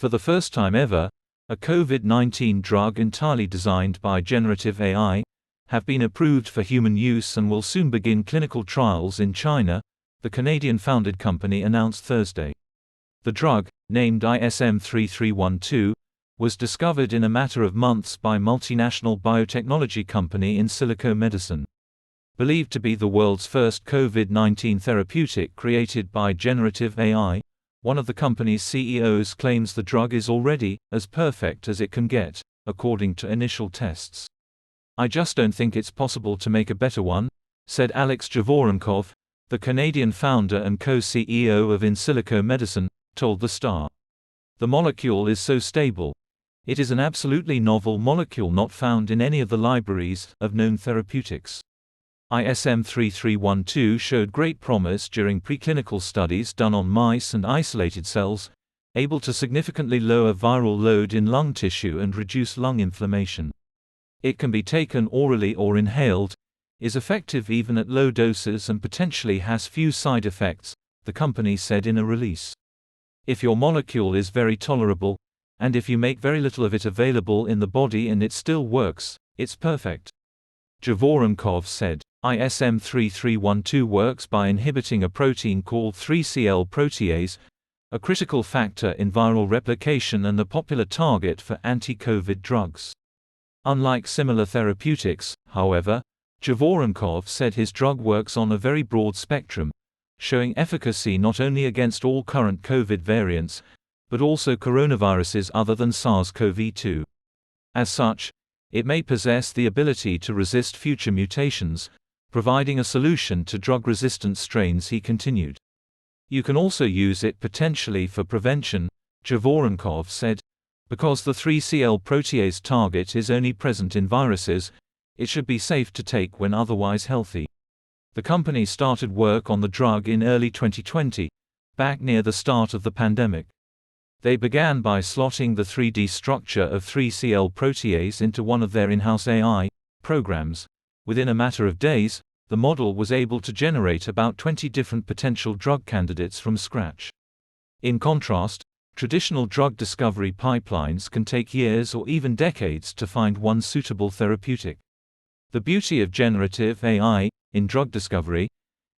For the first time ever, a COVID-19 drug entirely designed by generative AI have been approved for human use and will soon begin clinical trials in China, the Canadian-founded company announced Thursday. The drug, named ISM-3312, was discovered in a matter of months by multinational biotechnology company Insilico Medicine. Believed to be the world's first COVID-19 therapeutic created by generative AI, one of the company's CEOs claims the drug is already as perfect as it can get, according to initial tests. "I just don't think it's possible to make a better one," said Alex Javorenkov, the Canadian founder and co-CEO of Insilico Medicine, told The Star. "The molecule is so stable. It is an absolutely novel molecule not found in any of the libraries of known therapeutics." ISM-3312 showed great promise during preclinical studies done on mice and isolated cells, able to significantly lower viral load in lung tissue and reduce lung inflammation. It can be taken orally or inhaled, is effective even at low doses and potentially has few side effects, the company said in a release. "If your molecule is very tolerable, and if you make very little of it available in the body and it still works, it's perfect," Javorenkov said. ISM-3312 works by inhibiting a protein called 3CL protease, a critical factor in viral replication and a popular target for anti-COVID drugs. Unlike similar therapeutics, however, Javorenkov said his drug works on a very broad spectrum, showing efficacy not only against all current COVID variants, but also coronaviruses other than SARS-CoV-2. As such, it may possess the ability to resist future mutations, providing a solution to drug-resistant strains, he continued. "You can also use it potentially for prevention," Javorenkov said. "Because the 3CL protease target is only present in viruses, it should be safe to take when otherwise healthy." The company started work on the drug in early 2020, back near the start of the pandemic. They began by slotting the 3D structure of 3CL protease into one of their in-house AI programs. Within a matter of days, the model was able to generate about 20 different potential drug candidates from scratch. In contrast, traditional drug discovery pipelines can take years or even decades to find one suitable therapeutic. The beauty of generative AI, in drug discovery,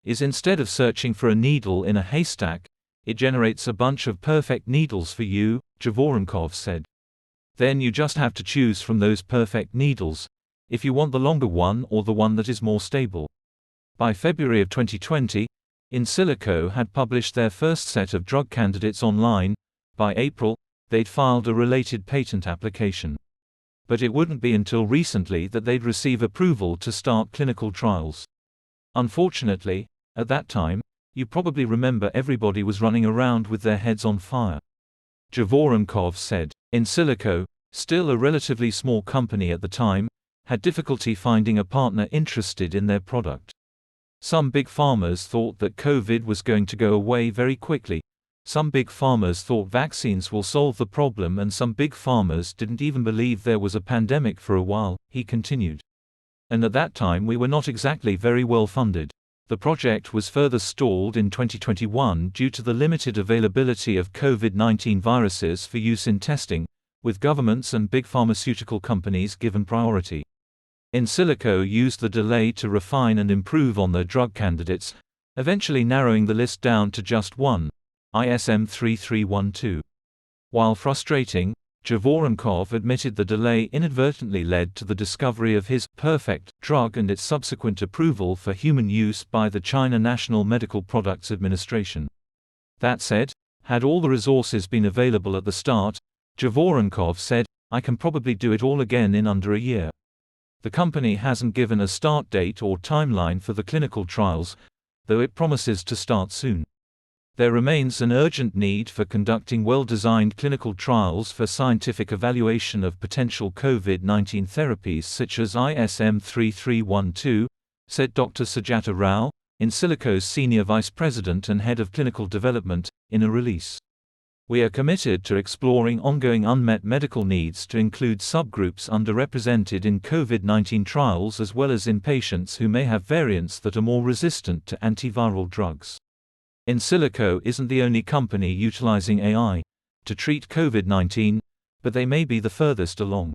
is instead of searching for a needle in a haystack, it generates a bunch of perfect needles for you, Javorenkov said. Then you just have to choose from those perfect needles, if you want the longer one or the one that is more stable. By February of 2020, Insilico had published their first set of drug candidates online. By April, they'd filed a related patent application. But it wouldn't be until recently that they'd receive approval to start clinical trials. Unfortunately, at that time, you probably remember everybody was running around with their heads on fire. Javorenkov said. Insilico, still a relatively small company at the time, had difficulty finding a partner interested in their product. Some big pharmas thought that COVID was going to go away very quickly. Some big pharmas thought vaccines will solve the problem, and some big pharmas didn't even believe there was a pandemic for a while, he continued. And at that time we were not exactly very well funded. The project was further stalled in 2021 due to the limited availability of COVID-19 viruses for use in testing, with governments and big pharmaceutical companies given priority. Insilico used the delay to refine and improve on their drug candidates, eventually narrowing the list down to just one, ISM-3312. While frustrating, Javorenkov admitted the delay inadvertently led to the discovery of his perfect drug and its subsequent approval for human use by the China National Medical Products Administration. That said, had all the resources been available at the start, Javorenkov said, "I can probably do it all again in under a year." The company hasn't given a start date or timeline for the clinical trials, though it promises to start soon. There remains an urgent need for conducting well-designed clinical trials for scientific evaluation of potential COVID-19 therapies such as ISM-3312, said Dr. Sujata Rao, Insilico's Senior Vice President and Head of Clinical Development, in a release. "We are committed to exploring ongoing unmet medical needs to include subgroups underrepresented in COVID-19 trials as well as in patients who may have variants that are more resistant to antiviral drugs." Insilico isn't the only company utilizing AI. to treat COVID-19, but they may be the furthest along.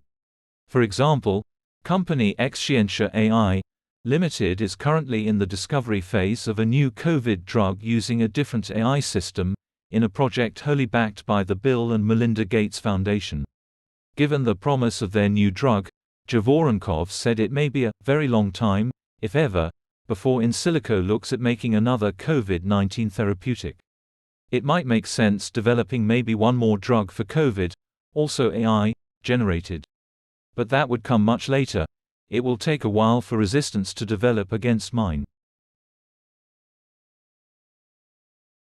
For example, company Xscientia AI Limited is currently in the discovery phase of a new COVID drug using a different AI system, in a project wholly backed by the Bill and Melinda Gates Foundation. Given the promise of their new drug, Javorenkov said it may be a very long time, if ever, before Insilico looks at making another COVID-19 therapeutic. It might make sense developing maybe one more drug for COVID, also AI, generated. But that would come much later. It will take a while for resistance to develop against mine.